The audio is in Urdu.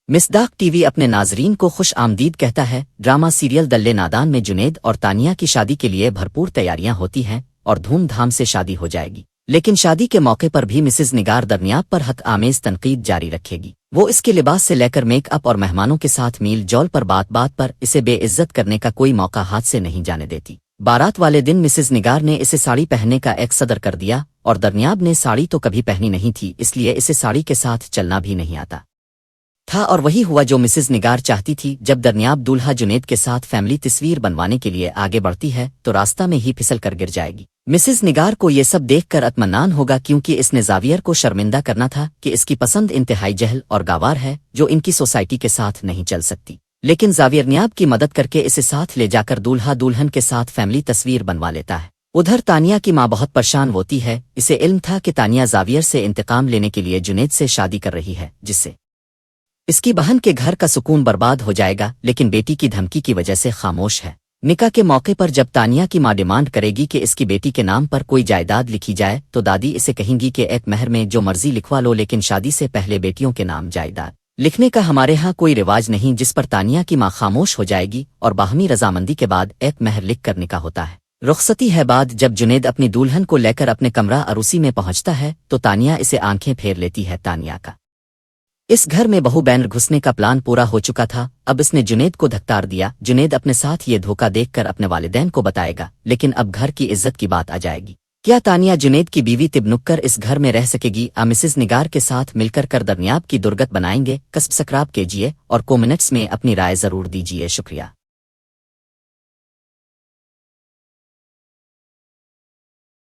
مصداق ٹی وی اپنے ناظرین کو خوش آمدید کہتا ہے۔ ڈرامہ سیریل دلے نادان میں جنید اور تانیہ کی شادی کے لیے بھرپور تیاریاں ہوتی ہیں اور دھوم دھام سے شادی ہو جائے گی، لیکن شادی کے موقع پر بھی مسز نگار درنیاب پر حق آمیز تنقید جاری رکھے گی۔ وہ اس کے لباس سے لے کر میک اپ اور مہمانوں کے ساتھ میل جول پر بات بات پر اسے بے عزت کرنے کا کوئی موقع ہاتھ سے نہیں جانے دیتی۔ بارات والے دن مسز نگار نے اسے ساڑی پہننے کا ایک صدر کر دیا اور درنیاب نے ساڑی تو کبھی پہنی نہیں تھی، اس لیے اسے ساڑی کے ساتھ چلنا بھی نہیں آتا تھا، اور وہی ہوا جو مسز نگار چاہتی تھی۔ جب درنیاب دولہا جنید کے ساتھ فیملی تصویر بنوانے کے لیے آگے بڑھتی ہے تو راستہ میں ہی پھسل کر گر جائے گی۔ مسز نگار کو یہ سب دیکھ کر اطمینان ہوگا، کیونکہ اس نے زاویئر کو شرمندہ کرنا تھا کہ اس کی پسند انتہائی جہل اور گاوار ہے جو ان کی سوسائٹی کے ساتھ نہیں چل سکتی، لیکن زاویئر نیاب کی مدد کر کے اسے ساتھ لے جا کر دولہا دلہن کے ساتھ فیملی تصویر بنوا لیتا ہے۔ ادھر تانیہ کی ماں بہت پریشان ہوتی ہے، اسے علم تھا کہ تانیہ زاویئر سے انتقام لینے کے لیے جنید سے شادی کر رہی ہے، جس سے اس کی بہن کے گھر کا سکون برباد ہو جائے گا، لیکن بیٹی کی دھمکی کی وجہ سے خاموش ہے۔ نکاح کے موقع پر جب تانیہ کی ماں ڈیمانڈ کرے گی کہ اس کی بیٹی کے نام پر کوئی جائیداد لکھی جائے تو دادی اسے کہیں گی کہ ایک مہر میں جو مرضی لکھوا لو، لیکن شادی سے پہلے بیٹیوں کے نام جائیداد لکھنے کا ہمارے ہاں کوئی رواج نہیں، جس پر تانیہ کی ماں خاموش ہو جائے گی اور باہمی رضامندی کے بعد ایک مہر لکھ کر نکاح ہوتا ہے۔ رخصتی ہے بعد جب جنید اپنی دلہن کو لے کر اپنے کمرہ عروسی میں پہنچتا ہے تو تانیہ اسے آنکھیں پھیر لیتی ہے۔ تانیہ کا اس گھر میں بہو بینر گھسنے کا پلان پورا ہو چکا تھا، اب اس نے جنید کو دھکار دیا۔ جنید اپنے ساتھ یہ دھوکہ دیکھ کر اپنے والدین کو بتائے گا، لیکن اب گھر کی عزت کی بات آ جائے گی۔ کیا تانیہ جنید کی بیوی تبنک کر اس گھر میں رہ سکے گی؟ مسز نگار کے ساتھ مل کر درنیاب کی درگت بنائیں گے؟ سبسکرائب کیجیے اور کومنٹس میں اپنی رائے ضرور دیجیے۔ شکریہ۔